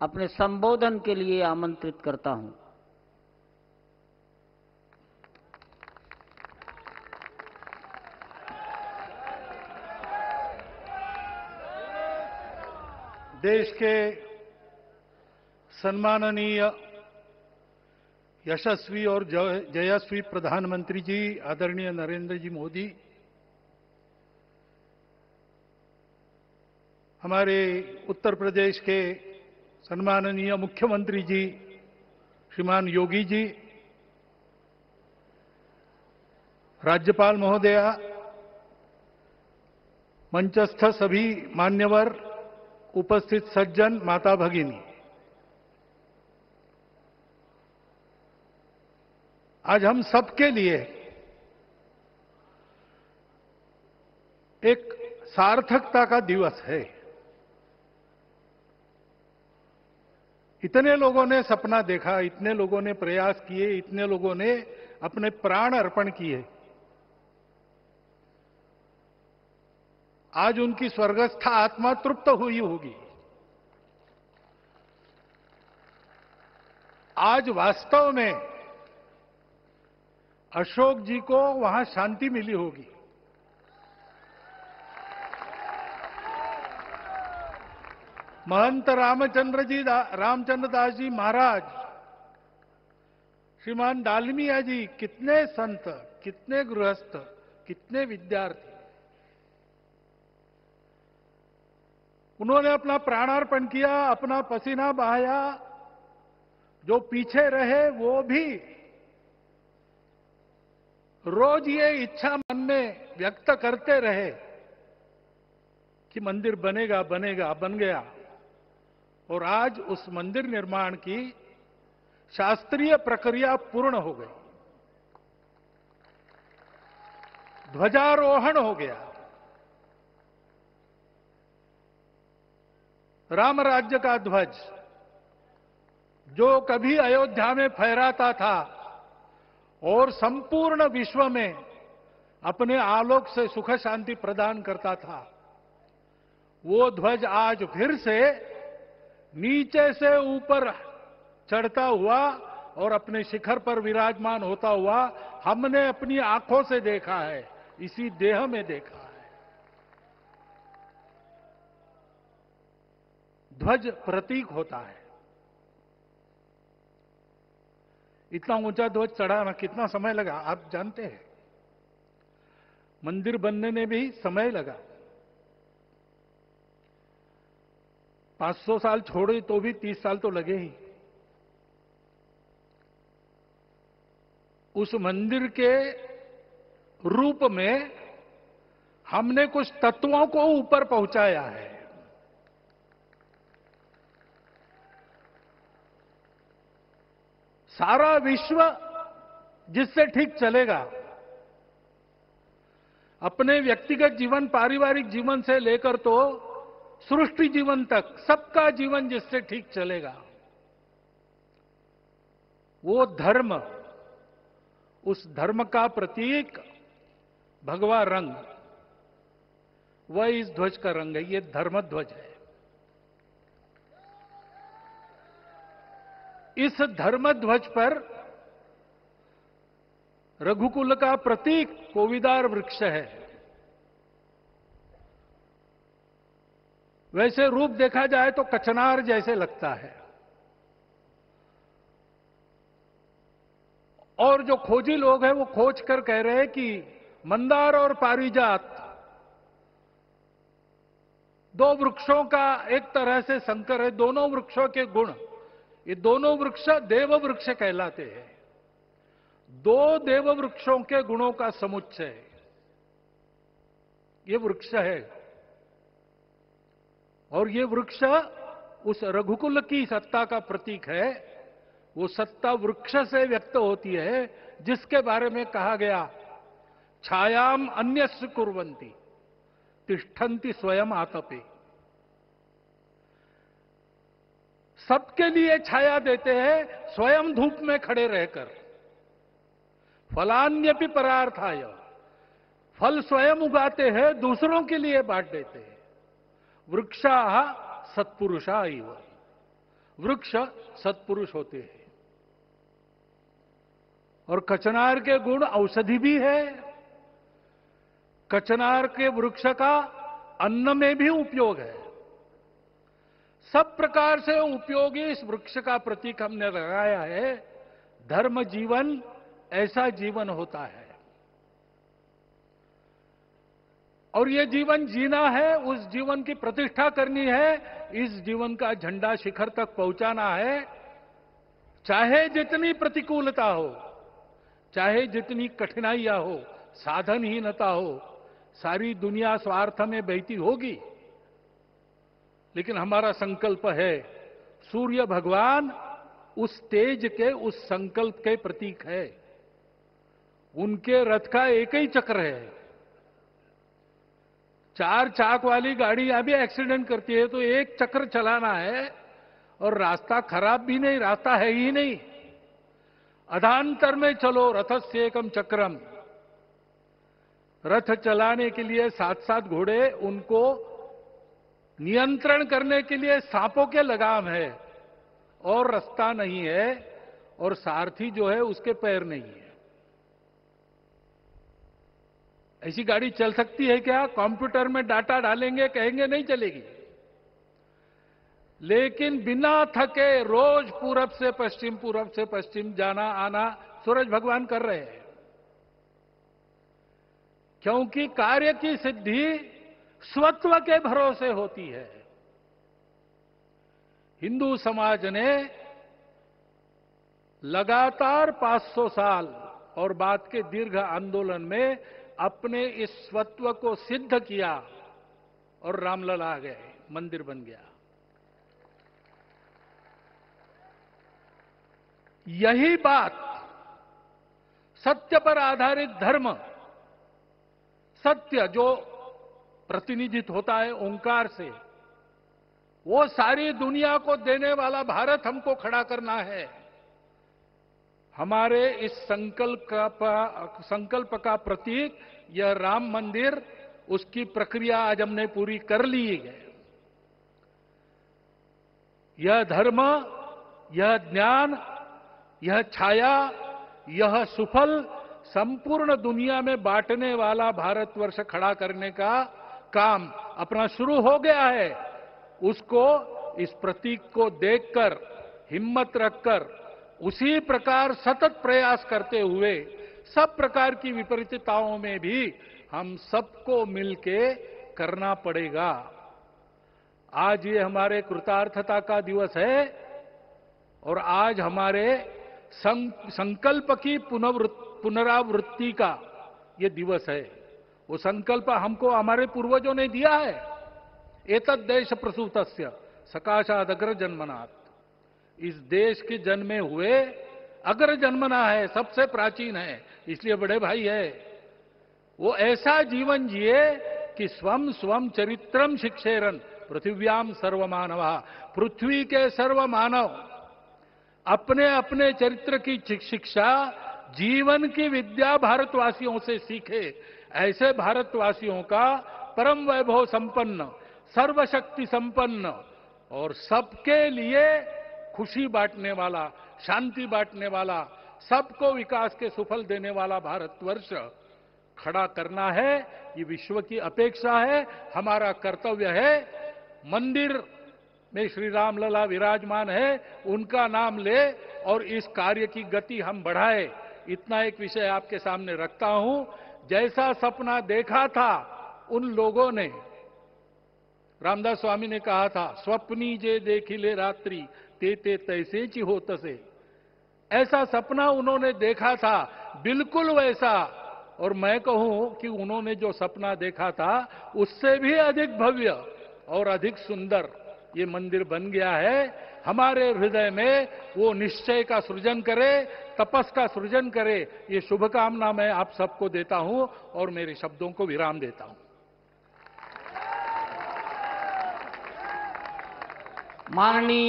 अपने संबोधन के लिए आमंत्रित करता हूं। देश के सम्माननीय यशस्वी और जयस्वी प्रधानमंत्री जी आदरणीय नरेंद्र जी मोदी, हमारे उत्तर प्रदेश के सम्माननीय मुख्यमंत्री जी श्रीमान योगी जी, राज्यपाल महोदया, मंचस्थ सभी मान्यवर, उपस्थित सज्जन, माता भगिनी, आज हम सबके लिए एक सार्थकता का दिवस है। इतने लोगों ने सपना देखा, इतने लोगों ने प्रयास किए, इतने लोगों ने अपने प्राण अर्पण किए। आज उनकी स्वर्गस्थ आत्मा तृप्त हुई होगी। आज वास्तव में अशोक जी को वहां शांति मिली होगी। महंत रामचंद्र दास जी महाराज, श्रीमान डालमिया जी, कितने संत, कितने गृहस्थ, कितने विद्यार्थी, उन्होंने अपना प्राणार्पण किया, अपना पसीना बहाया। जो पीछे रहे वो भी रोज ये इच्छा मन में व्यक्त करते रहे कि मंदिर बनेगा बनेगा, बन गया। और आज उस मंदिर निर्माण की शास्त्रीय प्रक्रिया पूर्ण हो गई, ध्वजारोहण हो गया। राम राज्य का ध्वज जो कभी अयोध्या में फहराता था और संपूर्ण विश्व में अपने आलोक से सुख शांति प्रदान करता था, वो ध्वज आज फिर से नीचे से ऊपर चढ़ता हुआ और अपने शिखर पर विराजमान होता हुआ हमने अपनी आंखों से देखा है, इसी देह में देखा है। ध्वज प्रतीक होता है। इतना ऊंचा ध्वज चढ़ाना कितना समय लगा आप जानते हैं। मंदिर बनने में भी समय लगा। 500 साल छोड़े तो भी 30 साल तो लगे ही। उस मंदिर के रूप में हमने कुछ तत्वों को ऊपर पहुंचाया है। सारा विश्व जिससे ठीक चलेगा, अपने व्यक्तिगत जीवन, पारिवारिक जीवन से लेकर तो सृष्टि जीवन तक सबका जीवन जिससे ठीक चलेगा, वो धर्म, उस धर्म का प्रतीक भगवा रंग, वह इस ध्वज का रंग है। ये धर्म ध्वज है। इस धर्म ध्वज पर रघुकुल का प्रतीक कोविदार वृक्ष है। वैसे रूप देखा जाए तो कचनार जैसे लगता है। और जो खोजी लोग हैं वो खोज कर कह रहे हैं कि मंदार और पारिजात दो वृक्षों का एक तरह से संकर है। दोनों वृक्षों के गुण, ये दोनों वृक्ष देव वृक्ष कहलाते हैं। दो देव वृक्षों के गुणों का समुच्चय ये वृक्ष है। और ये वृक्ष उस रघुकुल की सत्ता का प्रतीक है। वो सत्ता वृक्ष से व्यक्त होती है जिसके बारे में कहा गया, छायाम अन्यस्य कुर्वन्ति तिष्ठन्ति स्वयं आतपे। सबके लिए छाया देते हैं, स्वयं धूप में खड़े रहकर। फलान्यपि परार्थाय, फल स्वयं उगाते हैं, दूसरों के लिए बांट देते हैं। वृक्षाः सत्पुरुषा इव, वृक्ष सत्पुरुष होते हैं। और कचनार के गुण औषधि भी है। कचनार के वृक्ष का अन्न में भी उपयोग है। सब प्रकार से उपयोगी इस वृक्ष का प्रतीक हमने लगाया है। धर्म जीवन ऐसा जीवन होता है, और ये जीवन जीना है, उस जीवन की प्रतिष्ठा करनी है, इस जीवन का झंडा शिखर तक पहुंचाना है। चाहे जितनी प्रतिकूलता हो, चाहे जितनी कठिनाइयां हो, साधनहीनता हो, सारी दुनिया स्वार्थ में बहती होगी, लेकिन हमारा संकल्प है। सूर्य भगवान उस तेज के, उस संकल्प के प्रतीक है। उनके रथ का एक ही चक्र है। 4 चाक वाली गाड़ियां भी एक्सीडेंट करती है तो एक चक्र चलाना है, और रास्ता खराब भी नहीं, रास्ता है ही नहीं। अधांतर में चलो रथस्य एकम चक्रम। रथ चलाने के लिए 7-7 घोड़े, उनको नियंत्रण करने के लिए सांपों के लगाम है, और रास्ता नहीं है, और सारथी जो है उसके पैर नहीं है। ऐसी गाड़ी चल सकती है क्या? कंप्यूटर में डाटा डालेंगे, कहेंगे नहीं चलेगी। लेकिन बिना थके रोज पूरब से पश्चिम जाना आना सूरज भगवान कर रहे हैं, क्योंकि कार्य की सिद्धि स्वत्व के भरोसे होती है। हिंदू समाज ने लगातार 500 साल और बाद के दीर्घ आंदोलन में अपने इस स्वत्व को सिद्ध किया, और रामलला आ गए, मंदिर बन गया। यही बात सत्य पर आधारित धर्म, सत्य जो प्रतिनिधित्व होता है ओंकार से, वो सारी दुनिया को देने वाला भारत हमको खड़ा करना है। हमारे इस संकल्प का प्रतीक यह राम मंदिर, उसकी प्रक्रिया आज हमने पूरी कर ली है। यह धर्म, यह ज्ञान, यह छाया, यह सुफल संपूर्ण दुनिया में बांटने वाला भारतवर्ष खड़ा करने का काम अपना शुरू हो गया है। उसको, इस प्रतीक को देखकर, हिम्मत रखकर, उसी प्रकार सतत प्रयास करते हुए सब प्रकार की विपरीतताओं में भी हम सबको मिलके करना पड़ेगा। आज ये हमारे कृतार्थता का दिवस है, और आज हमारे संकल्प की पुनरावृत्ति का ये दिवस है। वो संकल्प हमको हमारे पूर्वजों ने दिया है। एतद् देश प्रसूतस्य सकाशाद अग्र जन्मनात्। इस देश के जन्मे हुए अग्र जन्मना है, सबसे प्राचीन है, इसलिए बड़े भाई है। वो ऐसा जीवन जिए कि स्वम स्वम चरित्रम शिक्षेरन पृथिव्याम सर्वमानवा। पृथ्वी के सर्व मानव अपने अपने चरित्र की शिक्षा, जीवन की विद्या भारतवासियों से सीखे। ऐसे भारतवासियों का परम वैभव संपन्न, सर्वशक्ति संपन्न और सबके लिए खुशी बांटने वाला, शांति बांटने वाला, सबको विकास के सुफल देने वाला भारतवर्ष खड़ा करना है। ये विश्व की अपेक्षा है, हमारा कर्तव्य है। मंदिर में श्री रामलला विराजमान है, उनका नाम ले और इस कार्य की गति हम बढ़ाए। इतना एक विषय आपके सामने रखता हूं। जैसा सपना देखा था उन लोगों ने, रामदास स्वामी ने कहा था, स्वप्नी जे देखिले रात्रि ते तैसे ची हो तसे। ऐसा सपना उन्होंने देखा था, बिल्कुल वैसा। और मैं कहूं कि उन्होंने जो सपना देखा था उससे भी अधिक भव्य और अधिक सुंदर ये मंदिर बन गया है। हमारे हृदय में वो निश्चय का सृजन करे, तपस का सृजन करे। ये शुभकामना मैं आप सबको देता हूं और मेरे शब्दों को विराम देता हूं। माननीय